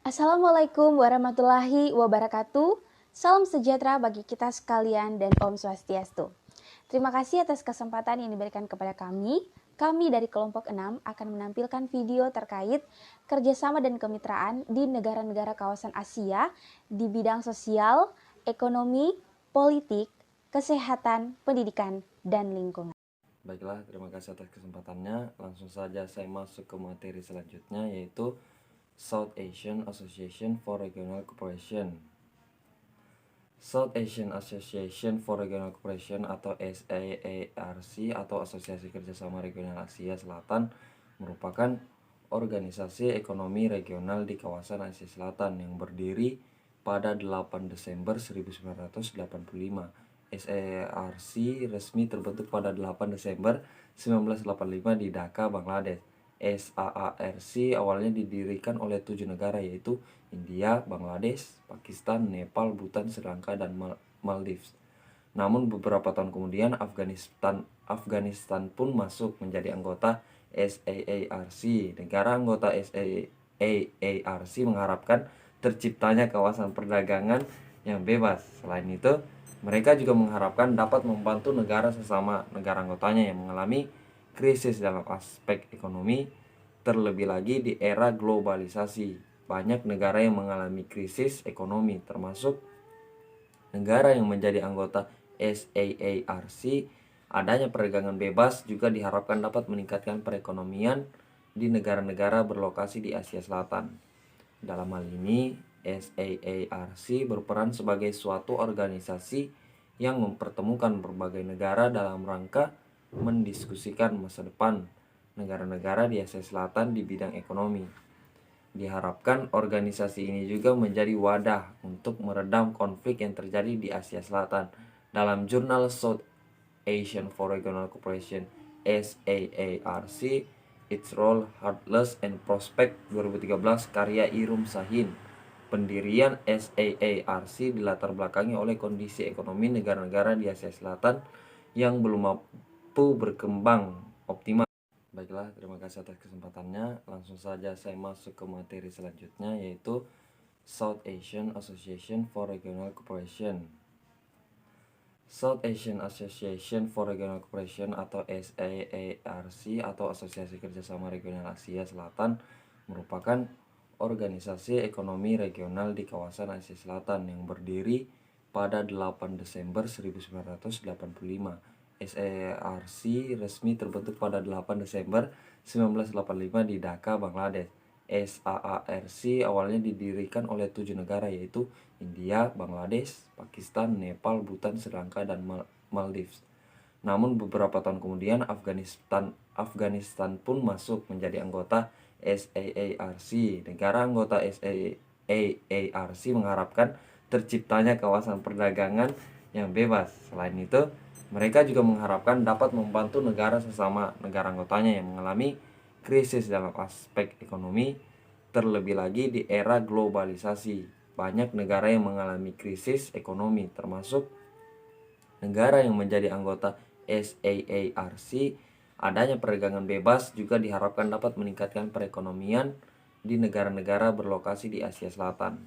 Assalamualaikum warahmatullahi wabarakatuh. Salam sejahtera bagi kita sekalian dan Om Swastiastu. Terima kasih atas kesempatan yang diberikan kepada kami. Kami dari kelompok 6 akan menampilkan video terkait kerjasama dan kemitraan di negara-negara kawasan Asia di bidang sosial, ekonomi, politik, kesehatan, pendidikan, dan lingkungan. Baiklah, terima kasih atas kesempatannya. Langsung saja saya masuk ke materi selanjutnya, yaitu South Asian Association for Regional Cooperation. South Asian Association for Regional Cooperation atau SAARC atau Asosiasi Kerjasama Regional Asia Selatan merupakan organisasi ekonomi regional di kawasan Asia Selatan yang berdiri pada 8 Desember 1985. SAARC resmi terbentuk pada 8 Desember 1985 di Dhaka, Bangladesh. SAARC awalnya didirikan oleh 7 negara, yaitu India, Bangladesh, Pakistan, Nepal, Bhutan, Sri Lanka, dan Maldives. Namun beberapa tahun kemudian Afghanistan pun masuk menjadi anggota SAARC. Negara anggota SAARC mengharapkan terciptanya kawasan perdagangan yang bebas. Selain itu, mereka juga mengharapkan dapat membantu negara sesama negara anggotanya yang mengalami krisis dalam aspek ekonomi, terlebih lagi di era globalisasi. Banyak negara yang mengalami krisis ekonomi, termasuk negara yang menjadi anggota SAARC. Adanya perdagangan bebas juga diharapkan dapat meningkatkan perekonomian di negara-negara berlokasi di Asia Selatan. Dalam hal ini, SAARC berperan sebagai suatu organisasi yang mempertemukan berbagai negara dalam rangka mendiskusikan masa depan negara-negara di Asia Selatan di bidang ekonomi. Diharapkan organisasi ini juga menjadi wadah untuk meredam konflik yang terjadi di Asia Selatan. Dalam jurnal South Asian for Regional Cooperation SAARC, Its Role, Heartless and Prospect 2013 karya Irum Sahin. Pendirian SAARC dilatar belakangi oleh kondisi ekonomi negara-negara di Asia Selatan yang belum mampu berkembang optimal. Baiklah, terima kasih atas kesempatannya. Langsung saja saya masuk ke materi selanjutnya, yaitu South Asian Association for Regional Cooperation. South Asian Association for Regional Cooperation atau SAARC atau Asosiasi Kerjasama Regional Asia Selatan merupakan organisasi ekonomi regional di kawasan Asia Selatan yang berdiri pada 8 Desember 1985. SAARC resmi terbentuk pada 8 Desember 1985 di Dhaka, Bangladesh. SAARC awalnya didirikan oleh 7 negara, yaitu India, Bangladesh, Pakistan, Nepal, Bhutan, Sri Lanka, dan Maldives. Namun beberapa tahun kemudian Afghanistan pun masuk menjadi anggota SAARC. Negara anggota SAARC mengharapkan terciptanya kawasan perdagangan yang bebas. Selain itu, mereka juga mengharapkan dapat membantu negara sesama negara anggotanya yang mengalami krisis dalam aspek ekonomi, terlebih lagi di era globalisasi. Banyak negara yang mengalami krisis ekonomi, termasuk negara yang menjadi anggota SAARC. Adanya perdagangan bebas juga diharapkan dapat meningkatkan perekonomian di negara-negara berlokasi di Asia Selatan.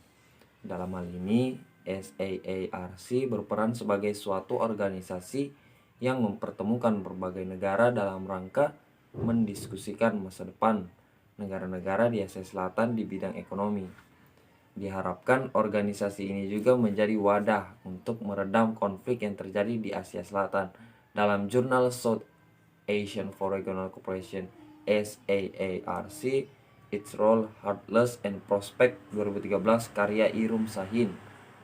Dalam hal ini, SAARC berperan sebagai suatu organisasi yang mempertemukan berbagai negara dalam rangka mendiskusikan masa depan negara-negara di Asia Selatan di bidang ekonomi. Diharapkan organisasi ini juga menjadi wadah untuk meredam konflik yang terjadi di Asia Selatan. Dalam jurnal South Asian for Regional Cooperation SAARC, Its Role, Heartless and Prospect 2013 karya Irum Sahin.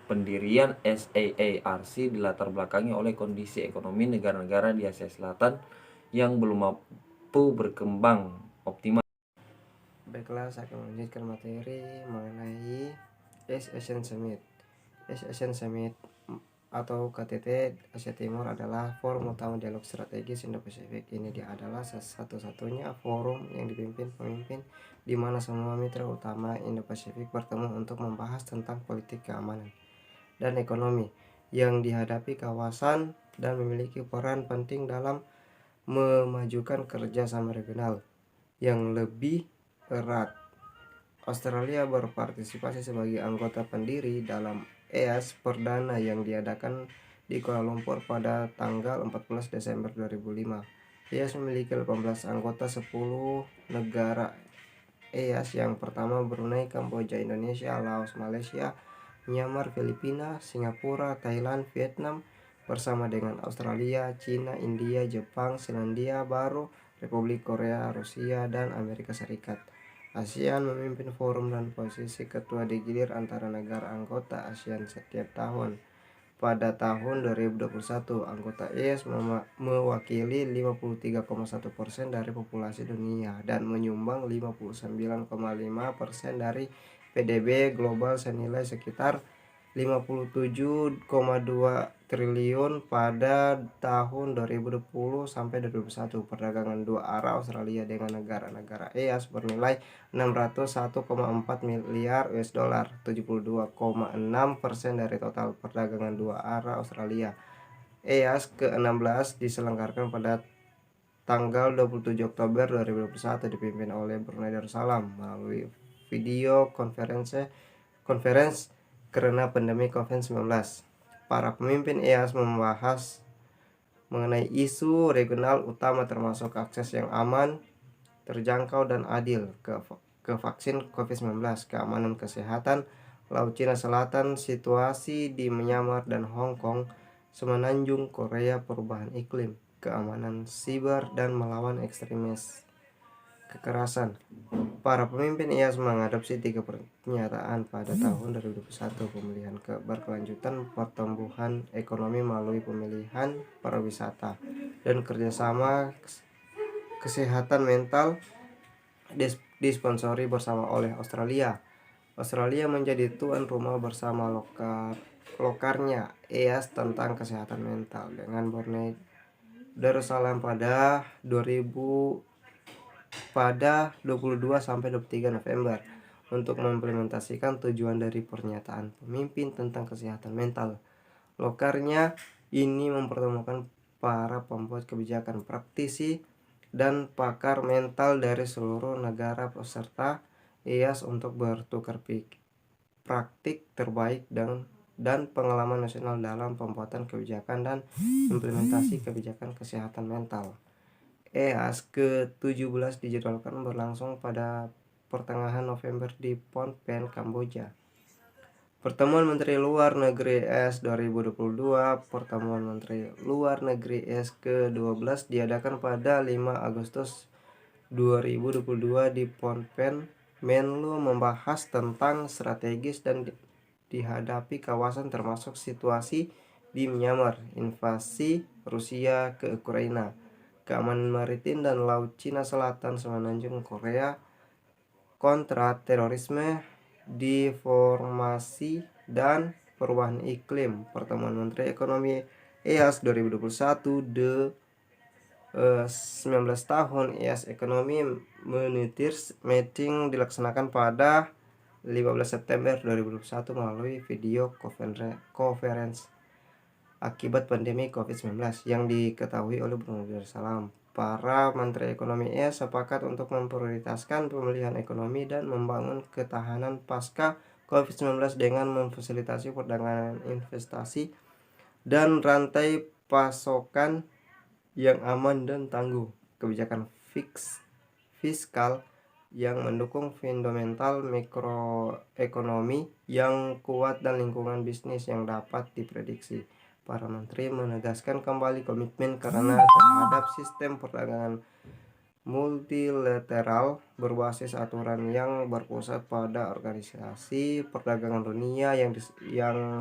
Pendirian SAARC dilatar belakangi oleh kondisi ekonomi negara-negara di Asia Selatan yang belum mampu berkembang optimal. Baiklah, saya akan melanjutkan materi mengenai East Asian Summit. East Asian Summit atau KTT Asia Timur adalah forum utama dialog strategis Indo-Pasifik. Ini dia adalah satu-satunya forum yang dipimpin pemimpin di mana semua mitra utama Indo-Pasifik bertemu untuk membahas tentang politik keamanan dan ekonomi yang dihadapi kawasan dan memiliki peran penting dalam memajukan kerjasama regional yang lebih erat. Australia berpartisipasi sebagai anggota pendiri dalam EAS perdana yang diadakan di Kuala Lumpur pada tanggal 14 Desember 2005. EAS memiliki 18 anggota, 10 negara EAS yang pertama Brunei, Kamboja, Indonesia, Laos, Malaysia, Myanmar, Filipina, Singapura, Thailand, Vietnam, bersama dengan Australia, China, India, Jepang, Selandia Baru, Republik Korea, Rusia, dan Amerika Serikat. ASEAN memimpin forum dan posisi ketua digilir antara negara anggota ASEAN setiap tahun. Pada tahun 2021, anggota EAS mewakili 53,1% dari populasi dunia dan menyumbang 59,5% dari PDB global senilai sekitar 57,2 triliun pada tahun 2020 sampai 2021. Perdagangan dua arah Australia dengan negara-negara EAS bernilai 601,4 miliar US dollar, 72,6% dari total perdagangan dua arah Australia. EAS ke-16 diselenggarakan pada tanggal 27 Oktober 2021 dipimpin oleh Brunei Darussalam melalui video conference karena pandemi COVID-19. Para pemimpin EAS membahas mengenai isu regional utama termasuk akses yang aman, terjangkau dan adil ke vaksin COVID-19, keamanan kesehatan, Laut Cina Selatan, situasi di Myanmar dan Hong Kong, Semenanjung Korea, perubahan iklim, keamanan siber, dan melawan ekstremis kekerasan. Para pemimpin EAS mengadopsi 3 pernyataan pada tahun 2021: pemulihan berkelanjutan, pertumbuhan ekonomi melalui pemilihan pariwisata, dan kerjasama kesehatan mental disponsori bersama oleh Australia. Australia menjadi tuan rumah bersama lokarnya EAS tentang kesehatan mental dengan Brunei Darussalam pada 22 sampai 23 November untuk mengimplementasikan tujuan dari pernyataan pemimpin tentang kesehatan mental. Lokarnya ini mempertemukan para pembuat kebijakan, praktisi, dan pakar mental dari seluruh negara peserta EAS untuk bertukar praktik terbaik dan pengalaman nasional dalam pembuatan kebijakan dan implementasi kebijakan kesehatan mental. EAS ke-17 dijadwalkan berlangsung pada pertengahan November di Phnom Penh, Kamboja. Pertemuan Menteri Luar Negeri EAS 2022. Pertemuan Menteri Luar Negeri EAS ke-12 diadakan pada 5 Agustus 2022 di Phnom Penh. Menlu membahas tentang strategis dan dihadapi kawasan termasuk situasi di Myanmar, invasi Rusia ke Ukraina, keamanan maritim dan Laut Cina Selatan, Semenanjung Korea, kontra terorisme, deformasi, dan perubahan iklim. Pertemuan Menteri Ekonomi EAS 2021 19 tahun EAS Ekonomi Ministers Meeting dilaksanakan pada 15 September 2021 melalui video conference akibat pandemi COVID-19 yang diketahui oleh Brunei Darussalam. Para Menteri Ekonomi EAS sepakat untuk memprioritaskan pemulihan ekonomi dan membangun ketahanan pasca COVID-19 dengan memfasilitasi perdagangan, investasi, dan rantai pasokan yang aman dan tangguh. Kebijakan fiskal yang mendukung fundamental mikroekonomi yang kuat dan lingkungan bisnis yang dapat diprediksi. Para menteri menegaskan kembali komitmen karena terhadap sistem perdagangan multilateral berbasis aturan yang berpusat pada Organisasi Perdagangan Dunia yang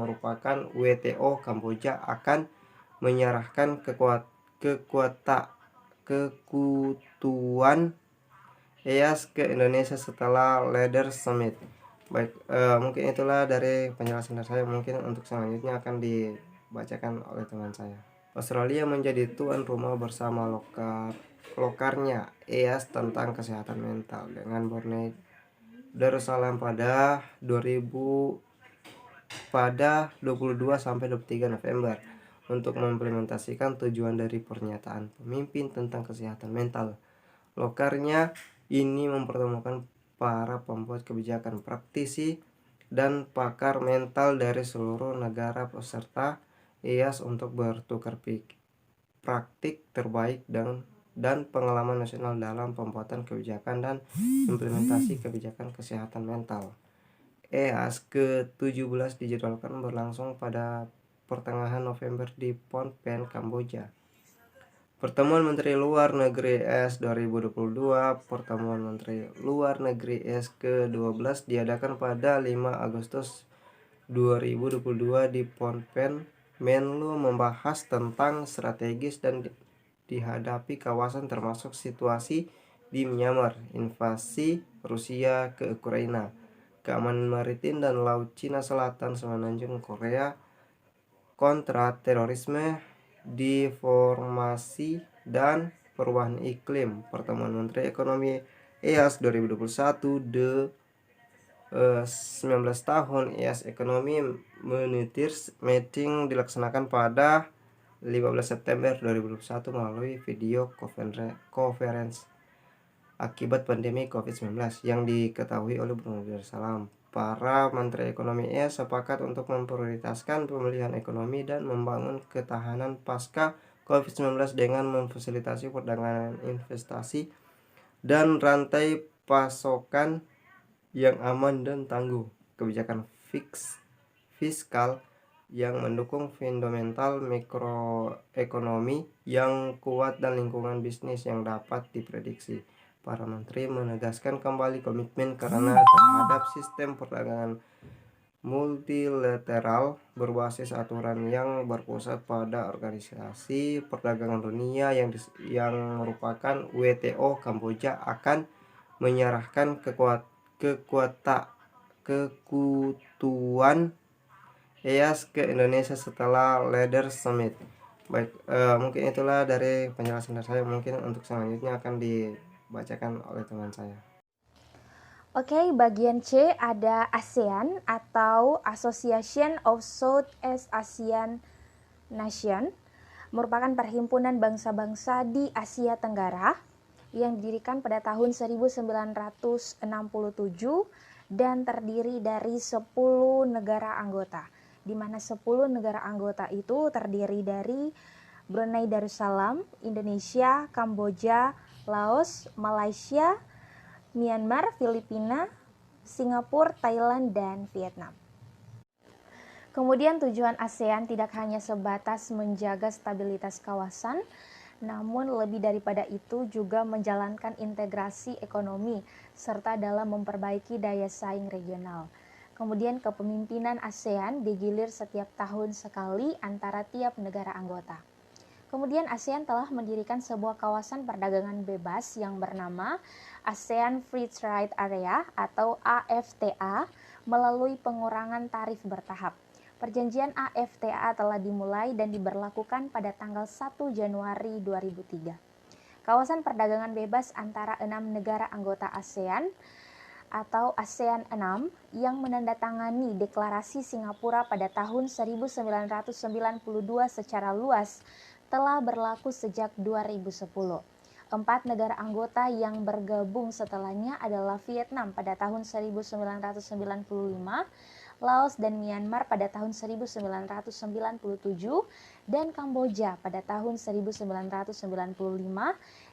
merupakan WTO. Kamboja akan menyerahkan kekuatan EAS ke Indonesia setelah Leaders Summit. Baik, mungkin itulah dari penjelasan dari saya. Mungkin untuk selanjutnya akan dibacakan oleh teman saya. Australia menjadi tuan rumah bersama lokarnya EAS tentang kesehatan mental dengan Brunei Darussalam pada 22 sampai 23 November untuk mengimplementasikan tujuan dari pernyataan pemimpin tentang kesehatan mental. Lokarnya ini mempertemukan para pembuat kebijakan, praktisi, dan pakar mental dari seluruh negara peserta IAS untuk bertukar praktik terbaik dan pengalaman nasional dalam pembuatan kebijakan dan implementasi kebijakan kesehatan mental. IAS ke-17 dijadwalkan berlangsung pada pertengahan November di Phnom Penh, Kamboja. Pertemuan Menteri Luar Negeri IAS 2022. Pertemuan Menteri Luar Negeri IAS ke-12 diadakan pada 5 Agustus 2022 di Phnom Penh. Menlu membahas tentang strategis dan dihadapi kawasan termasuk situasi di Myanmar, invasi Rusia ke Ukraina, keamanan maritim dan Laut Cina Selatan, Semenanjung Korea, kontra terorisme, deformasi, dan perubahan iklim. Pertemuan Menteri Ekonomi IAS 2021 19 tahun IAS Ekonomi Menitirs meeting dilaksanakan pada 15 September 2021 melalui video conference akibat pandemi COVID-19 yang diketahui oleh Brunei Darussalam. Para Menteri Ekonomi IAS sepakat untuk memprioritaskan pemulihan ekonomi dan membangun ketahanan pasca COVID-19 dengan memfasilitasi perdagangan, investasi, dan rantai pasokan yang aman dan tangguh, kebijakan fiskal yang mendukung fundamental mikroekonomi yang kuat dan lingkungan bisnis yang dapat diprediksi. Para menteri menegaskan kembali komitmen karena terhadap sistem perdagangan multilateral berbasis aturan yang berpusat pada Organisasi Perdagangan Dunia yang merupakan WTO. Kamboja akan menyerahkan kekuatan IAS ke Indonesia setelah Leaders Summit. Baik, mungkin itulah dari penjelasan dari saya. Mungkin untuk selanjutnya akan dibacakan oleh teman saya. Oke, bagian C ada ASEAN atau Association of Southeast Asian Nation, merupakan perhimpunan bangsa-bangsa di Asia Tenggara yang didirikan pada tahun 1967 dan terdiri dari 10 negara anggota, di mana 10 negara anggota itu terdiri dari Brunei Darussalam, Indonesia, Kamboja, Laos, Malaysia, Myanmar, Filipina, Singapura, Thailand, dan Vietnam. Kemudian tujuan ASEAN tidak hanya sebatas menjaga stabilitas kawasan, namun lebih daripada itu juga menjalankan integrasi ekonomi serta dalam memperbaiki daya saing regional. Kemudian kepemimpinan ASEAN digilir setiap tahun sekali antara tiap negara anggota. Kemudian ASEAN telah mendirikan sebuah kawasan perdagangan bebas yang bernama ASEAN Free Trade Area atau AFTA melalui pengurangan tarif bertahap. Perjanjian AFTA telah dimulai dan diberlakukan pada tanggal 1 Januari 2003. Kawasan perdagangan bebas antara 6 negara anggota ASEAN atau ASEAN 6 yang menandatangani deklarasi Singapura pada tahun 1992 secara luas telah berlaku sejak 2010. 4 negara anggota yang bergabung setelahnya adalah Vietnam pada tahun 1995, Laos dan Myanmar pada tahun 1997, dan Kamboja pada tahun 1995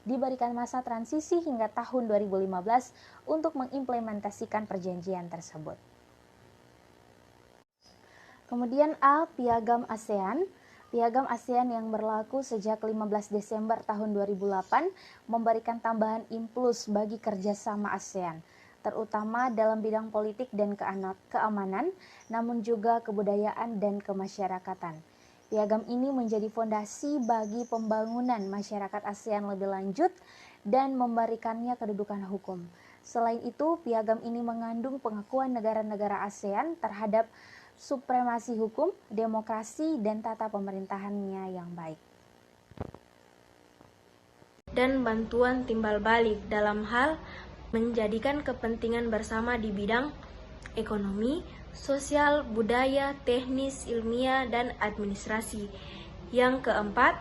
diberikan masa transisi hingga tahun 2015 untuk mengimplementasikan perjanjian tersebut. Kemudian A. Piagam ASEAN. Piagam ASEAN yang berlaku sejak 15 Desember tahun 2008 memberikan tambahan impuls bagi kerjasama ASEAN, terutama dalam bidang politik dan keamanan, namun juga kebudayaan dan kemasyarakatan. Piagam ini menjadi fondasi bagi pembangunan masyarakat ASEAN lebih lanjut dan memberikannya kedudukan hukum. Selain itu, piagam ini mengandung pengakuan negara-negara ASEAN terhadap supremasi hukum, demokrasi, dan tata pemerintahannya yang baik. Dan bantuan timbal balik dalam hal menjadikan kepentingan bersama di bidang ekonomi, sosial, budaya, teknis, ilmiah, dan administrasi. Yang keempat,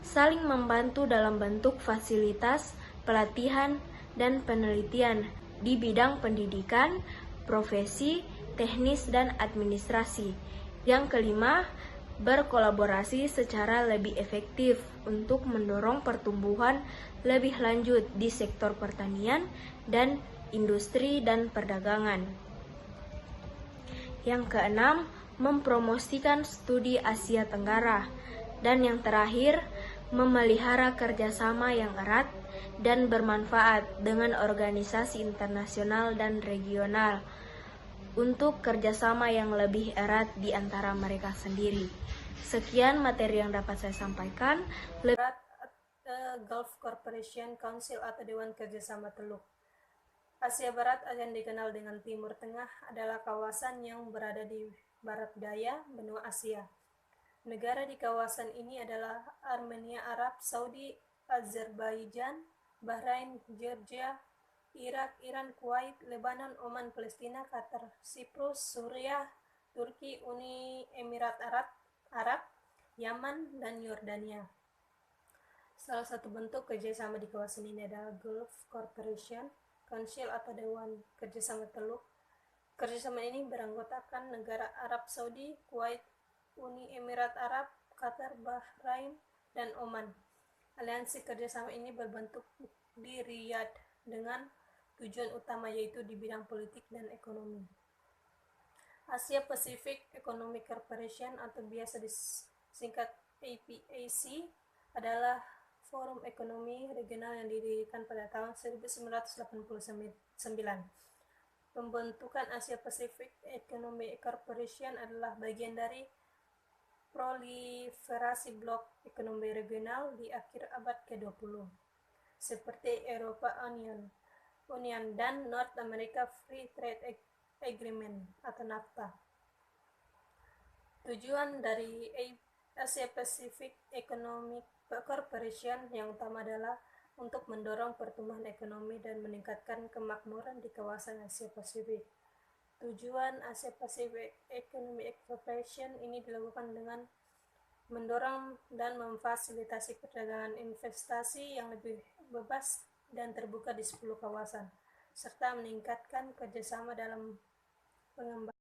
saling membantu dalam bentuk fasilitas, pelatihan, dan penelitian di bidang pendidikan, profesi, teknis, dan administrasi. Yang kelima, berkolaborasi secara lebih efektif untuk mendorong pertumbuhan lebih lanjut di sektor pertanian dan industri dan perdagangan. Yang keenam, mempromosikan studi Asia Tenggara. Dan yang terakhir, memelihara kerjasama yang erat dan bermanfaat dengan organisasi internasional dan regional untuk kerjasama yang lebih erat di antara mereka sendiri. Sekian materi yang dapat saya sampaikan. Gulf Cooperation Council atau Dewan Kerjasama Teluk. Asia Barat yang dikenal dengan Timur Tengah adalah kawasan yang berada di barat daya benua Asia. Negara di kawasan ini adalah Armenia, Arab Saudi, Azerbaijan, Bahrain, Georgia, Irak, Iran, Kuwait, Lebanon, Oman, Palestina, Qatar, Siprus, Suriah, Turki, Uni Emirat Arab, Yaman, dan Yordania. Salah satu bentuk kerjasama di kawasan ini adalah Gulf Cooperation Council atau Dewan Kerjasama Teluk. Kerjasama ini beranggotakan negara Arab Saudi, Kuwait, Uni Emirat Arab, Qatar, Bahrain, dan Oman. Aliansi kerjasama ini berbentuk di Riyadh dengan tujuan utama yaitu di bidang politik dan ekonomi. Asia Pacific Economic Cooperation atau biasa disingkat APAC adalah forum ekonomi regional yang didirikan pada tahun 1989. Pembentukan Asia Pacific Economic Cooperation adalah bagian dari proliferasi blok ekonomi regional di akhir abad ke-20, seperti Eropa Union dan North America Free Trade Agreement atau NAFTA. Tujuan dari Asia Pacific Economic Cooperation yang utama adalah untuk mendorong pertumbuhan ekonomi dan meningkatkan kemakmuran di kawasan Asia Pasifik. Tujuan Asia Pacific Economic Cooperation ini dilakukan dengan mendorong dan memfasilitasi perdagangan investasi yang lebih bebas dan terbuka di 10 kawasan, serta meningkatkan kerjasama dalam pengembangan